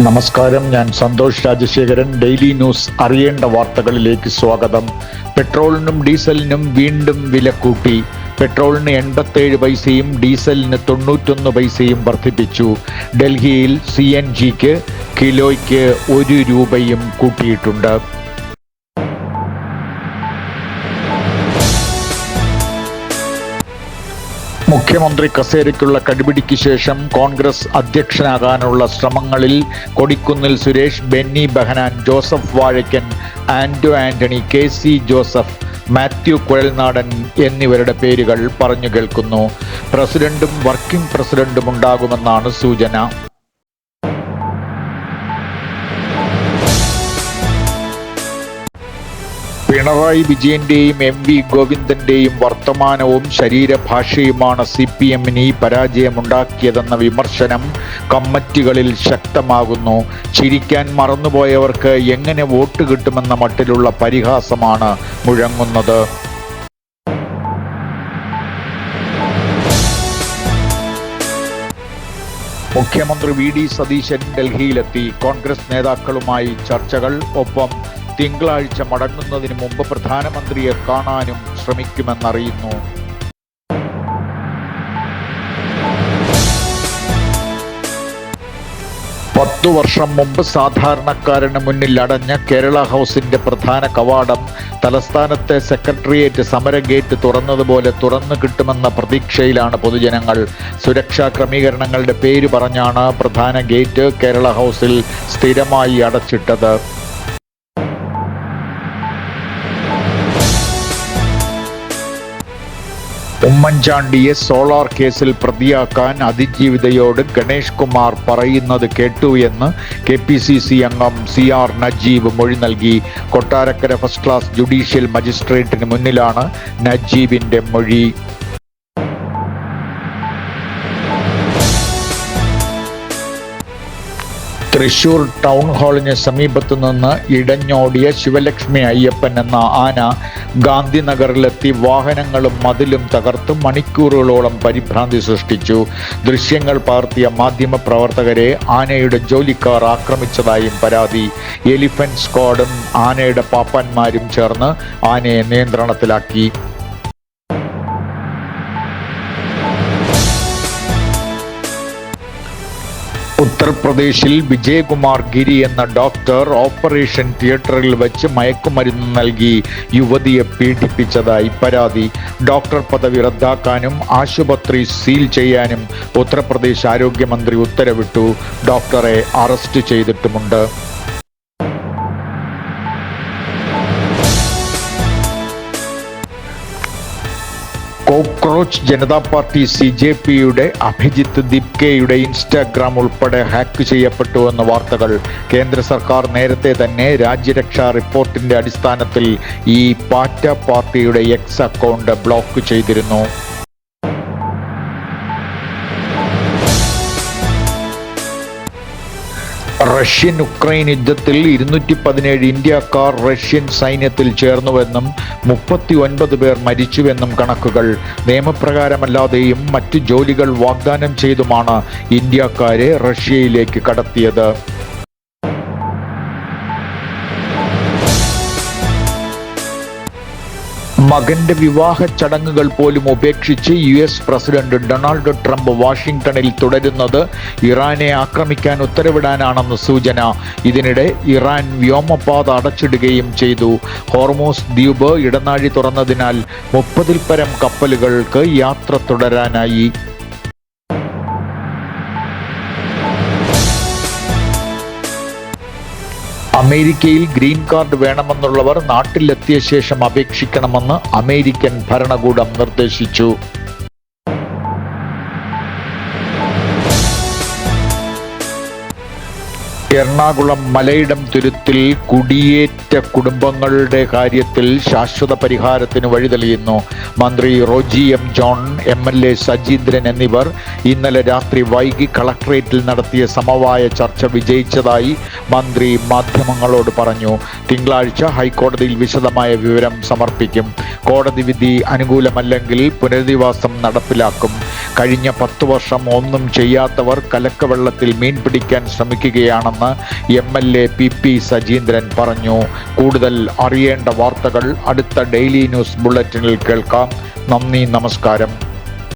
നമസ്കാരം, ഞാൻ Santhosh Rajasekharan. Daily news അറിയേണ്ട വാർത്തകളിലേക്ക് സ്വാഗതം. പെട്രോളിനും ഡീസലിനും വീണ്ടും വില കൂട്ടി. പെട്രോളിന് 87 പൈസയും ഡീസലിന് 91 പൈസയും വർദ്ധിപ്പിച്ചു. ഡൽഹിയിൽ CNGക്ക് കിലോയ്ക്ക് 1 രൂപയും കൂട്ടിയിട്ടുണ്ട്. മുഖ്യമന്ത്രി കസേരയ്ക്കുള്ള കടുപിടിക്ക് ശേഷം കോൺഗ്രസ് അധ്യക്ഷനാകാനുള്ള ശ്രമങ്ങളിൽ Kodikunnil Suresh, Benny Behanan, Joseph Vazhakkan, Anto Antony, KC Joseph, Mathew Kuzhalnadan എന്നിവരുടെ പേരുകൾ പറഞ്ഞു കേൾക്കുന്നു. പ്രസിഡന്റും വർക്കിംഗ് പ്രസിഡന്റും ഉണ്ടാകുമെന്നാണ് സൂചന. പിണറായി വിജയന്റെയും MV ഗോവിന്ദന്റെയും വർത്തമാനവും ശരീരഭാഷയുമാണ് CPMന് ഈ പരാജയമുണ്ടാക്കിയതെന്ന വിമർശനം കമ്മിറ്റികളിൽ ശക്തമാകുന്നു. ചിരിക്കാൻ മറന്നുപോയവർക്ക് എങ്ങനെ വോട്ട് കിട്ടുമെന്ന മട്ടിലുള്ള പരിഹാസമാണ് മുഴങ്ങുന്നത്. മുഖ്യമന്ത്രി VD സതീശൻ ഡൽഹിയിലെത്തി. കോൺഗ്രസ് നേതാക്കളുമായി ചർച്ചകൾ. ഒപ്പം തിങ്കളാഴ്ച മടങ്ങുന്നതിന് മുമ്പ് പ്രധാനമന്ത്രിയെ കാണാനും ശ്രമിക്കുമെന്നറിയുന്നു. പത്തു വർഷം മുമ്പ് സാധാരണക്കാരന് മുന്നിൽ അടഞ്ഞ കേരള ഹൗസിന്റെ പ്രധാന കവാടം തലസ്ഥാനത്തെ സെക്രട്ടേറിയറ്റ് സമര ഗേറ്റ് തുറന്നതുപോലെ തുറന്നു കിട്ടുമെന്ന പ്രതീക്ഷയിലാണ് പൊതുജനങ്ങൾ. സുരക്ഷാ ക്രമീകരണങ്ങളുടെ പേര് പറഞ്ഞാണ് പ്രധാന ഗേറ്റ് കേരള ഹൗസിൽ സ്ഥിരമായി അടച്ചിട്ടത്. ഉമ്മൻചാണ്ടിയെ സോളാർ കേസിൽ പ്രതിയാക്കാൻ അതിജീവിതയോട് ഗണേഷ് കുമാർ പറയുന്നത് കേട്ടു എന്ന് KPCC അംഗം CR നജീബ് മൊഴി നൽകി. കൊട്ടാരക്കര ഫസ്റ്റ് ക്ലാസ് ജുഡീഷ്യൽ മജിസ്ട്രേറ്റിന് മുന്നിലാണ് നജീബിന്റെ മൊഴി. തൃശൂർ ടൗൺ ഹാളിന് സമീപത്തു നിന്ന് ഇടഞ്ഞോടിയ ശിവലക്ഷ്മി അയ്യപ്പൻ എന്ന ആന ഗാന്ധിനഗറിലെത്തി വാഹനങ്ങളും മതിലും തകർത്ത് മണിക്കൂറുകളോളം പരിഭ്രാന്തി സൃഷ്ടിച്ചു. ദൃശ്യങ്ങൾ പകർത്തിയ മാധ്യമപ്രവർത്തകരെ ആനയുടെ ജോലിക്കാർ ആക്രമിച്ചതായും പരാതി. എലിഫന്റ് സ്ക്വാഡും ആനയുടെ പാപ്പാന്മാരും ചേർന്ന് ആനയെ നിയന്ത്രണത്തിലാക്കി. ഉത്തർപ്രദേശിൽ വിജയകുമാർ ഗിരി എന്ന ഡോക്ടർ ഓപ്പറേഷൻ തിയേറ്ററിൽ വെച്ച് മയക്കുമരുന്ന് നൽകി യുവതിയെ പീഡിപ്പിച്ചതായി പരാതി. ഡോക്ടർ പദവി റദ്ദാക്കാനും ആശുപത്രി സീൽ ചെയ്യാനും ഉത്തർപ്രദേശ് ആരോഗ്യമന്ത്രി ഉത്തരവിട്ടു. ഡോക്ടറെ അറസ്റ്റ് ചെയ്തിട്ടുമുണ്ട്. കോക്രോച്ച് ജനതാ പാർട്ടി CJPയുടെ അഭിജിത്ത് ദിപ്കെയുടെ ഇൻസ്റ്റാഗ്രാം ഉൾപ്പെടെ ഹാക്ക് ചെയ്യപ്പെട്ടുവെന്ന വാർത്തകൾ. കേന്ദ്ര സർക്കാർ നേരത്തെ തന്നെ രാജ്യരക്ഷാ റിപ്പോർട്ടിന്റെ അടിസ്ഥാനത്തിൽ ഈ പാറ്റ പാർട്ടിയുടെ X അക്കൗണ്ട് ബ്ലോക്ക് ചെയ്തിരുന്നു. റഷ്യൻ ഉക്രൈൻ യുദ്ധത്തിൽ 217 ഇന്ത്യക്കാർ റഷ്യൻ സൈന്യത്തിൽ ചേർന്നുവെന്നും 39 പേർ മരിച്ചുവെന്നും കണക്കുകൾ. നിയമപ്രകാരമല്ലാതെയും മറ്റു ജോലികൾ വാഗ്ദാനം ചെയ്തുമാണ് ഇന്ത്യക്കാരെ റഷ്യയിലേക്ക് കടത്തിയത്. മകന്റെ വിവാഹ ചടങ്ങുകൾ പോലും ഉപേക്ഷിച്ച് US പ്രസിഡന്റ് ഡൊണാൾഡ് ട്രംപ് വാഷിംഗ്ടണിൽ തുടരുന്നത് ഇറാനെ ആക്രമിക്കാൻ ഉത്തരവിടാനാണെന്ന് സൂചന. ഇതിനിടെ ഇറാൻ വ്യോമപാത അടച്ചിടുകയും ചെയ്തു. ഹോർമൂസ് ദ്വീപ് ഇടനാഴി തുറന്നതിനാൽ 30-ൽ പരം കപ്പലുകൾക്ക് യാത്ര തുടരാനായി. അമേരിക്കയിൽ ഗ്രീൻ കാർഡ് വേണമെന്നുള്ളവർ നാട്ടിലെത്തിയ ശേഷം അപേക്ഷിക്കണമെന്ന് അമേരിക്കൻ ഭരണകൂടം നിർദ്ദേശിച്ചു. എറണാകുളം മലയിടം തുരുത്തിൽ കുടിയേറ്റ കുടുംബങ്ങളുടെ കാര്യത്തിൽ ശാശ്വത പരിഹാരത്തിന് വഴിതെളിയുന്നു. മന്ത്രി Roji M. John, MLA Sajeendran എന്നിവർ ഇന്നലെ രാത്രി വൈകി കളക്ടറേറ്റിൽ നടത്തിയ സമവായ ചർച്ച വിജയിച്ചതായി മന്ത്രി മാധ്യമങ്ങളോട് പറഞ്ഞു. തിങ്കളാഴ്ച ഹൈക്കോടതിയിൽ വിശദമായ വിവരം സമർപ്പിക്കും. കോടതി വിധി അനുകൂലമല്ലെങ്കിൽ പുനരധിവാസം നടപ്പിലാക്കും. കഴിഞ്ഞ 10 വർഷം ഒന്നും ചെയ്യാത്തവർ കലക്കവെള്ളത്തിൽ മീൻ പിടിക്കാൻ ശ്രമിക്കുകയാണെന്ന് MLA PP സജീന്ദ്രൻ പറഞ്ഞു. കൂടുതൽ അറിയേണ്ട വാർത്തകൾ അടുത്ത ഡെയിലി ന്യൂസ് ബുള്ളറ്റിനിൽ കേൾക്കാം. നന്ദി, നമസ്കാരം.